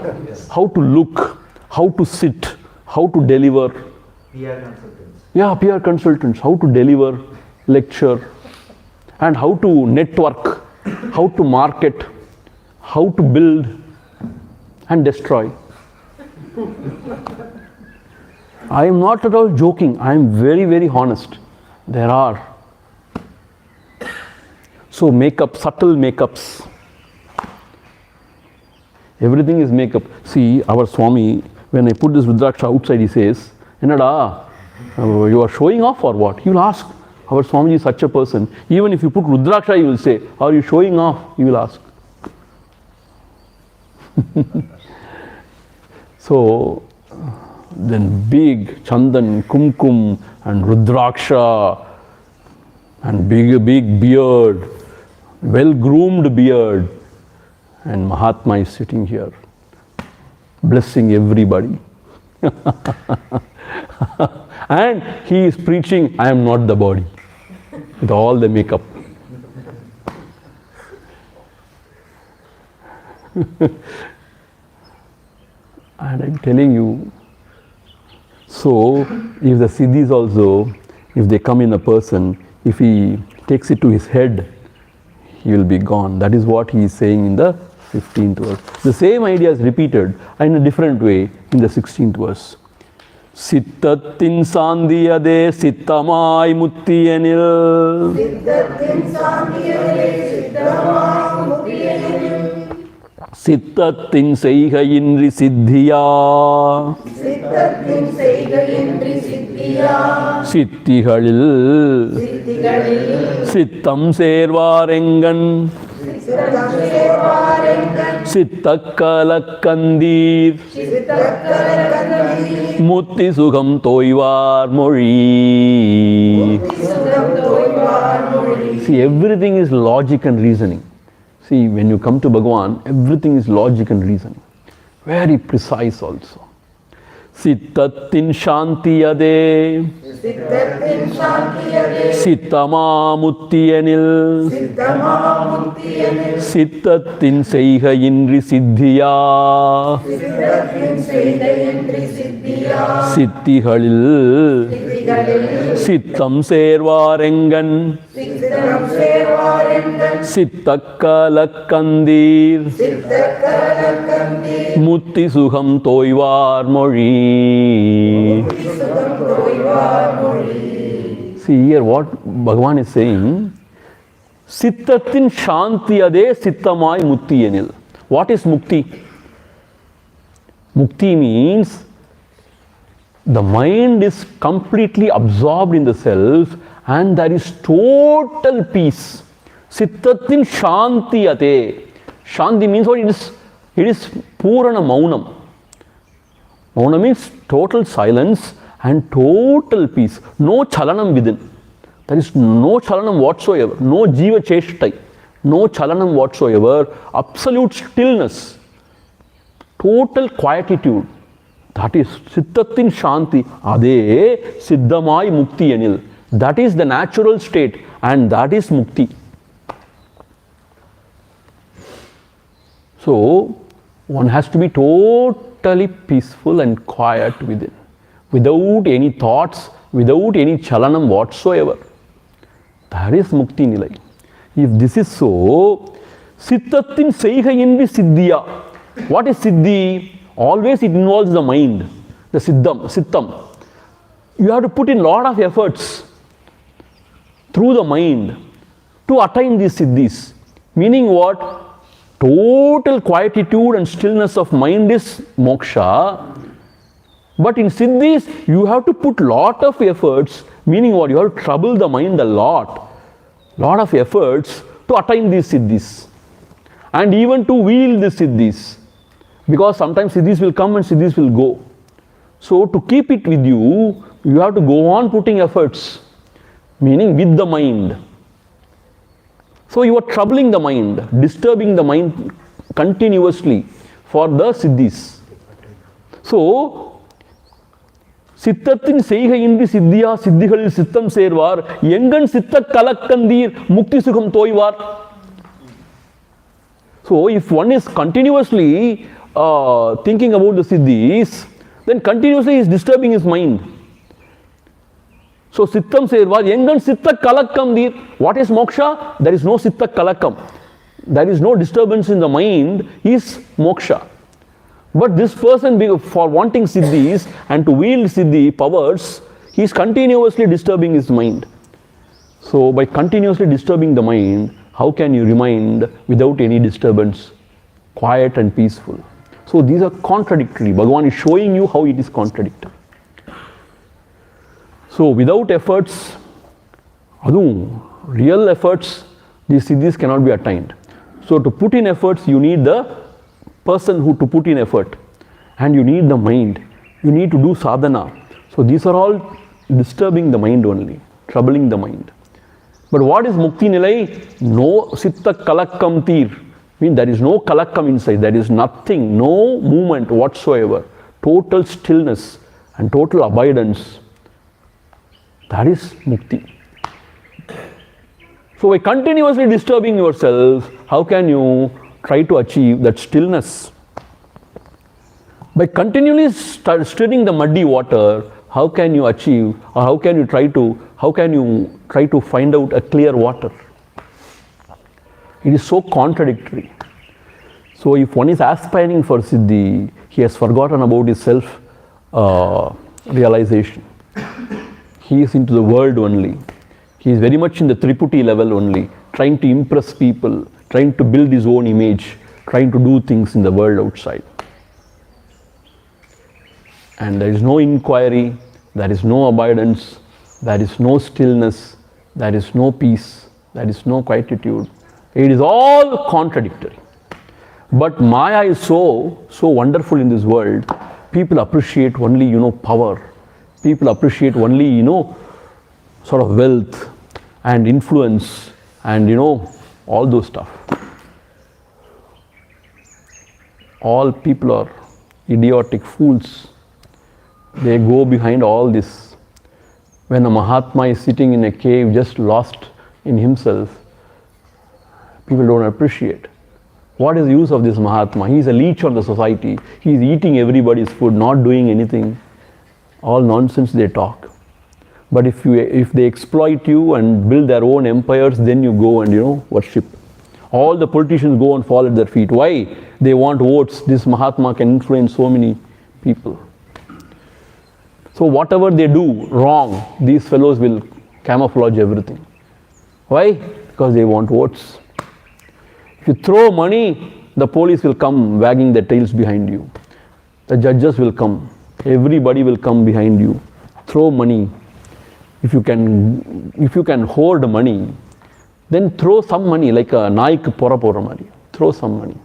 How to look, how to sit, how to deliver. PR consultants. Yeah, PR consultants, how to deliver, lecture, and how to network, how to market, how to build and destroy. I am not at all joking, I am very, very honest. There are. So makeup, subtle makeups. Everything is makeup. See, our Swami, when I put this Rudraksha outside, he says, Enada, you are showing off or what? He will ask. Our Swamiji is such a person. Even if you put Rudraksha, he will say, are you showing off? He will ask. So, then big Chandan, Kumkum, and Rudraksha, and big beard, well-groomed beard. And Mahatma is sitting here, blessing everybody. And he is preaching, I am not the body, with all the makeup. And I am telling you, so if the siddhis also, if they come in a person, if he takes it to his head, he will be gone. That is what he is saying in the 15th verse. The same idea is repeated in a different way in the 16th verse. Sittatin sandiyade sittamai muttiyanil. Sittatin sandiyade sittamai muttiyanil. Sittatin seigayinri siddhiya. Sittatin seigayinri siddhiya. Siddhihalil சித்தம் சேர்வாரெங்கன் சித்தக்கலக்கந்தீர் முத்தி சுகம் தோய்வார் மொழி. See, everything is logic and reasoning. See, when you come to Bhagavan, everything is logic and reasoning. Very precise also. Sittatin shantiyade Sittama muttiyanil Sittatin seiga indri siddhiya Siddhigalil Sittam servarengan Sittakkalakkandir Mutti sukham toivar mozhi. See here what Bhagavan is saying. Sittatin shantiyade sittamai muttiyanil. What is mukti? Mukti means the mind is completely absorbed in the self and there is total peace. Sittatin shantiyate. Shanti means what? It is purana maunam. Maunam means total silence and total peace. No chalanam within. There is no chalanam whatsoever. No jiva cheshtai. No chalanam whatsoever. Absolute stillness. Total quietude. That is Sittatin Shanti. Ade Siddhamai Mukti Anil. That is the natural state and that is Mukti. So, one has to be totally peaceful and quiet within. Without any thoughts, without any chalanam whatsoever. That is Mukti Nilai. If this is so, Sittatin Seiha Indri Siddhiya. What is Siddhi? Always it involves the mind, the Sittam. You have to put in lot of efforts through the mind to attain these Siddhis. Meaning what? Total quietude and stillness of mind is moksha. But in Siddhis, you have to put lot of efforts, meaning what? You have to trouble the mind a lot. Lot of efforts to attain these Siddhis. And even to wield the Siddhis. Because sometimes Siddhis will come and Siddhis will go. So to keep it with you, you have to go on putting efforts. Meaning with the mind. So you are troubling the mind, disturbing the mind continuously for the Siddhis. So, Sittatin Seiha Indri Siddhiya Siddhigalil Sittam Servar Engan Sitta Kalakkandir Mukti Sukham Toivar. So if one is continuously thinking about the Siddhis, then continuously he is disturbing his mind. So Sittam Servar Engan Sitta Kalakkandir. What is moksha? There is no Sitta Kalakam. There is no disturbance in the mind is moksha. But this person, for wanting Siddhis and to wield Siddhi powers, he is continuously disturbing his mind. So by continuously disturbing the mind, how can you remain without any disturbance, quiet and peaceful? So these are contradictory. Bhagavan is showing you how it is contradictory. So without efforts, real efforts, these Siddhis cannot be attained. So to put in efforts, you need the person who to put in effort. And you need the mind. You need to do sadhana. So these are all disturbing the mind only, troubling the mind. But what is Mukti Nilai? No Sitta Kalakkam Tir. Means there is no Kalakkam inside. There is nothing, no movement whatsoever. Total stillness and total abidance. That is Mukti. So by continuously disturbing yourself, how can you try to achieve that stillness? By continually stirring the muddy water, how can you achieve, or how can you try to find out a clear water? It is so contradictory. So if one is aspiring for Siddhi, he has forgotten about his self realization. He is into the world only. He is very much in the Triputi level only, trying to impress people, trying to build his own image, trying to do things in the world outside. And there is no inquiry, there is no abidance, there is no stillness, there is no peace, there is no quietude. It is all contradictory. But Maya is so wonderful in this world. People appreciate only, power. People appreciate only, sort of wealth and influence and, all those stuff. All people are idiotic fools. They go behind all this. When a Mahatma is sitting in a cave just lost in himself, people don't appreciate. What is the use of this Mahatma? He is a leech on the society. He is eating everybody's food, not doing anything. All nonsense they talk. But if they exploit you and build their own empires, then you go and worship. All the politicians go and fall at their feet. Why? They want votes. This Mahatma can influence so many people. So whatever they do wrong, these fellows will camouflage everything. Why? Because they want votes. If you throw money, the police will come wagging their tails behind you. The judges will come. Everybody will come behind you. Throw money. If you can hoard money, then throw some money like a Nike Pora money. Throw some money.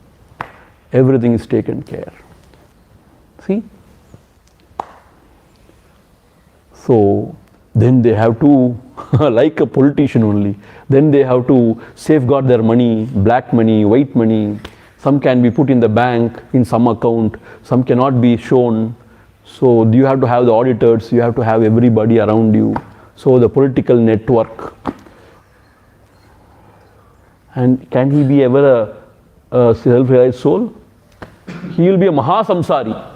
Everything is taken care. See? So then they have to, like a politician only, then they have to safeguard their money, black money, white money. Some can be put in the bank, in some account, some cannot be shown. So you have to have the auditors, you have to have everybody around you. So the political network. And can he be ever a self-realized soul? He will be a Mahasamsari.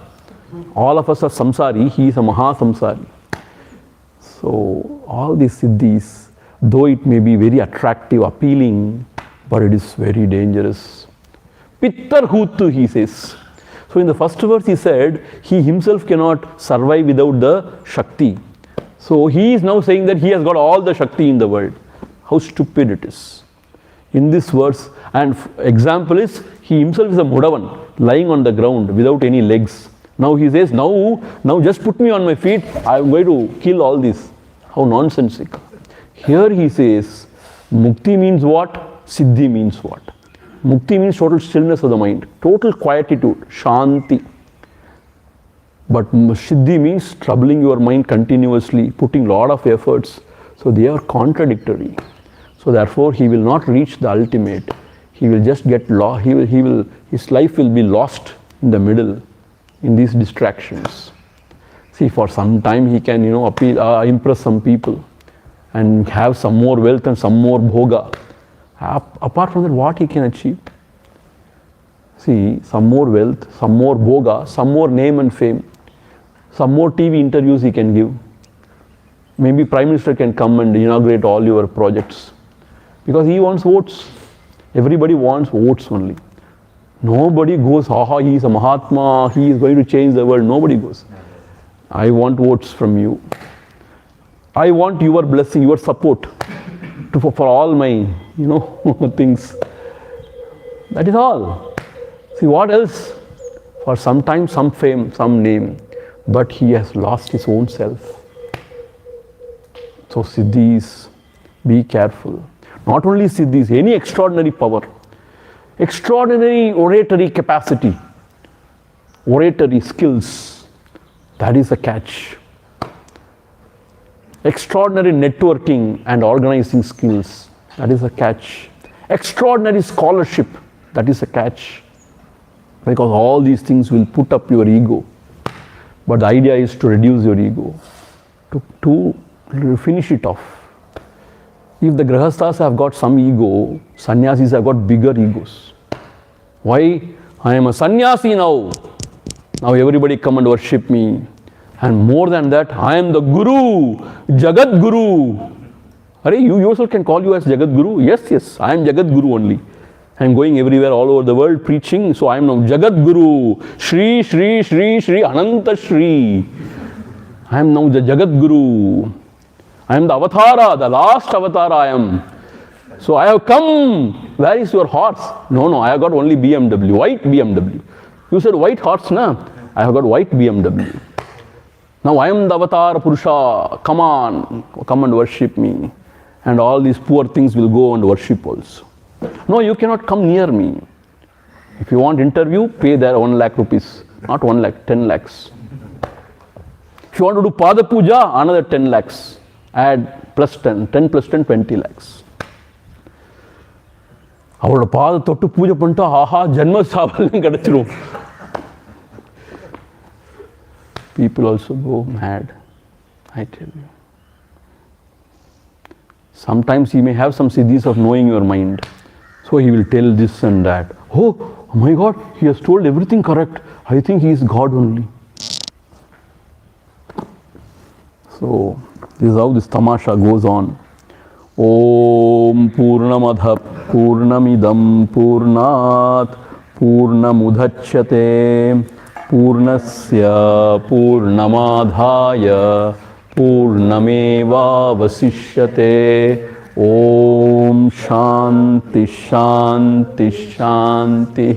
All of us are samsari, he is a Mahasamsari. So all these siddhis, though it may be very attractive, appealing, but it is very dangerous. Pittar Hutu, he says. So in the first verse he said, he himself cannot survive without the Shakti. So he is now saying that he has got all the Shakti in the world. How stupid it is. In this verse, and example is, he himself is a Mudavan, lying on the ground without any legs. Now he says, now just put me on my feet, I am going to kill all this. How nonsensical. Here he says, Mukti means what? Siddhi means what? Mukti means total stillness of the mind, total quietude, Shanti. But Siddhi means troubling your mind continuously, putting lot of efforts. So they are contradictory. So therefore he will not reach the ultimate. He will just get lost. His life will be lost in the middle, in these distractions. See, for some time he can, impress some people and have some more wealth and some more bhoga. Apart from that, what he can achieve? See, some more wealth, some more bhoga, some more name and fame, some more TV interviews he can give. Maybe Prime Minister can come and inaugurate all your projects. Because he wants votes. Everybody wants votes only. Nobody goes, he is a Mahatma, he is going to change the world. Nobody goes. I want votes from you. I want your blessing, your support for all my, things. That is all. See, what else? For some time, some fame, some name. But he has lost his own self. So siddhis, be careful. Not only siddhis, any extraordinary power, extraordinary oratory capacity, oratory skills, that is a catch. Extraordinary networking and organizing skills, that is a catch. Extraordinary scholarship, that is a catch. Because all these things will put up your ego. But the idea is to reduce your ego, to finish it off. If the grahasthas have got some ego, sannyasis have got bigger egos. Why? I am a sannyasi now. Now everybody come and worship me. And more than that, I am the Guru, Jagat Guru. You yourself can call you as Jagat Guru. Yes, I am Jagat Guru only. I am going everywhere all over the world preaching. So I am now Jagat Guru, Shri, Shri, Shri, Shri, Ananta Shri. I am now the Jagat Guru. I am the Avatara, the last Avatara I am. So I have come. Where is your horse? No, I have got only BMW, white BMW. You said white horse, na? I have got white BMW. Now I am the Avatar Purusha. Come on, come and worship me. and all these poor things will go and worship also. No, you cannot come near me. If you want interview, pay there 1 lakh rupees. Not 1 lakh, 10 lakhs. If you want to do Pada Puja, another 10 lakhs. Add plus 10, 10 plus 10, 20 lakhs. அவரோட பாத தொட்டு பூஜை பண்ணிட்டா ஆஹா ஜென்ம சாபல்யம் கிடைச்சிரும். People also go mad, I tell you. Sometimes he may have some siddhis of knowing your mind. So he will tell this and that. Oh my God, he has told everything correct. I think he is God only. So this is how this tamasha goes on. Om Purnamadha Purnamidam Purnat Purnamudachyate Purnasya Purnamadhaya Purnameva Vasishyate. Om Shanti Shanti Shanti.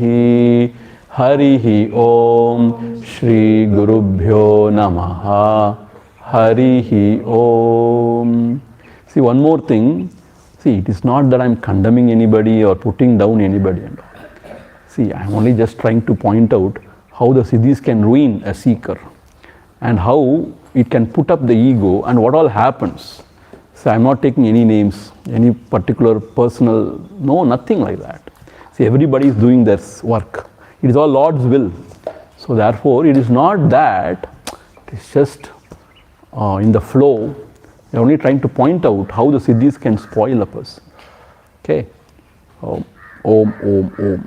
Harihi Om Shri Gurubhyo Namaha. Harihi Om. See, one more thing. See, it is not that I am condemning anybody or putting down anybody and all. See, I am only just trying to point out how the siddhis can ruin a seeker and how it can put up the ego and what all happens. So I am not taking any names, any particular personal, no, nothing like that. See, everybody is doing their work. It is all Lord's will. So therefore, it is not that, it is just in the flow. We are only trying to point out how the siddhis can spoil a person. Okay. Om, Om, Om, Om.